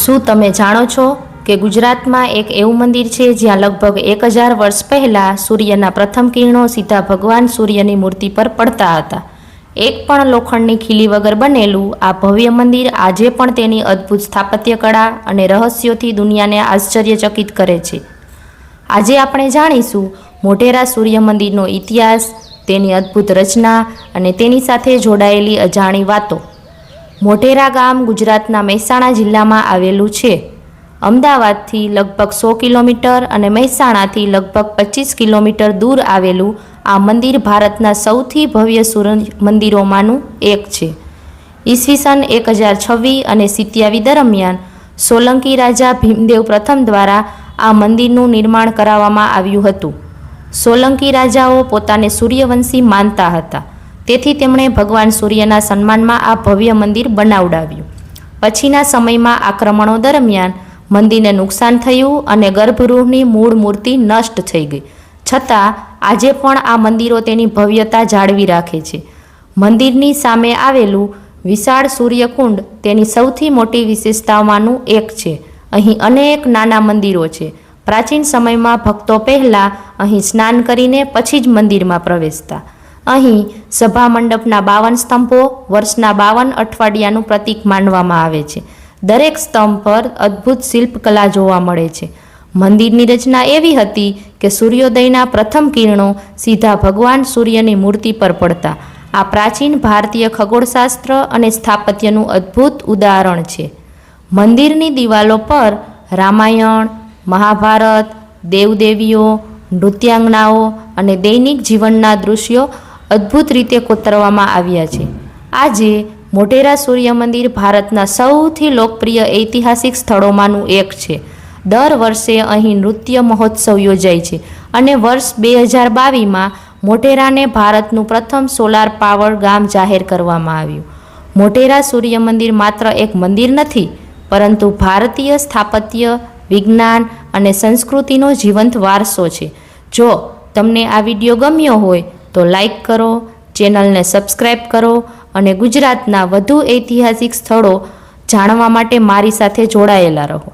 શું તમે જાણો છો કે ગુજરાતમાં એક એવું મંદિર છે જ્યાં લગભગ 1000 વર્ષ પહેલાં સૂર્યના પ્રથમ કિરણો સીધા ભગવાન સૂર્યની મૂર્તિ પર પડતા હતા। એક પણ લોખંડની ખીલી વગર બનેલું આ ભવ્ય મંદિર આજે પણ તેની અદ્ભુત સ્થાપત્ય કળા અને રહસ્યોથી દુનિયાને આશ્ચર્યચકિત કરે છે। આજે આપણે જાણીશું મોઢેરા સૂર્ય મંદિરનો ઇતિહાસ, તેની અદ્ભુત રચના અને તેની સાથે જોડાયેલી અજાણી વાતો। મોઢેરા ગામ ગુજરાતના મહેસાણા જિલ્લામાં આવેલું છે। અમદાવાદથી લગભગ 100 કિલોમીટર અને મહેસાણાથી લગભગ 25 કિલોમીટર દૂર આવેલું આ મંદિર ભારતના સૌથી ભવ્ય સૂર્ય મંદિરોમાંનું એક છે। ઈસવીસન 1026 અને 87 દરમિયાન સોલંકી રાજા ભીમદેવ પ્રથમ દ્વારા આ મંદિરનું નિર્માણ કરાવવામાં આવ્યું હતું। સોલંકી રાજાઓ પોતાને સૂર્યવંશી માનતા હતા, તેથી તેમણે ભગવાન સૂર્યના સન્માનમાં આ ભવ્ય મંદિર બનાવડાવ્યું। પછીના સમયમાં આક્રમણો દરમિયાન મંદિરને નુકસાન થયું અને ગર્ભગૃહની મૂળ મૂર્તિ નષ્ટ થઈ ગઈ, છતાં આજે પણ આ મંદિરો તેની ભવ્યતા જાળવી રાખે છે। મંદિરની સામે આવેલું વિશાળ સૂર્યકુંડ તેની સૌથી મોટી વિશેષતાઓમાંનું એક છે। અહીં અનેક નાના મંદિરો છે। પ્રાચીન સમયમાં ભક્તો પહેલાં અહીં સ્નાન કરીને પછી જ મંદિરમાં પ્રવેશતા। અહીં સભા મંડપના 52 સ્તંભો વર્ષના 52 અઠવાડિયાનું પ્રતીક માનવામાં આવે છે। દરેક સ્તંભ પર અદ્ભુત શિલ્પકલા જોવા મળે છે। મંદિરની રચના એવી હતી કે સૂર્યોદયના પ્રથમ કિરણો સીધા ભગવાન સૂર્યની મૂર્તિ પર પડતા। આ પ્રાચીન ભારતીય ખગોળશાસ્ત્ર અને સ્થાપત્યનું અદ્ભુત ઉદાહરણ છે। મંદિરની દિવાલો પર રામાયણ, મહાભારત, દેવદેવીઓ, નૃત્યાંગનાઓ અને દૈનિક જીવનના દૃશ્યો અદ્ભુત રીતે કોતરવામાં આવ્યા છે। આજે મોઢેરા સૂર્ય મંદિર ભારતના સૌથી લોકપ્રિય ઐતિહાસિક સ્થળોમાંનું એક છે। દર વર્ષે અહીં નૃત્ય મહોત્સવ યોજાય છે અને વર્ષ 2022માં મોઢેરાને ભારતનું પ્રથમ સોલાર પાવર ગામ જાહેર કરવામાં આવ્યું। મોઢેરા સૂર્ય મંદિર માત્ર એક મંદિર નથી, પરંતુ ભારતીય સ્થાપત્ય, વિજ્ઞાન અને સંસ્કૃતિનો જીવંત વારસો છે। જો તમને આ વિડીયો ગમ્યો હોય તો લાઈક કરો, ચેનલને સબસ્ક્રાઈબ કરો અને ગુજરાતના વધુ ઐતિહાસિક સ્થળો જાણવા માટે મારી સાથે જોડાયેલા રહો।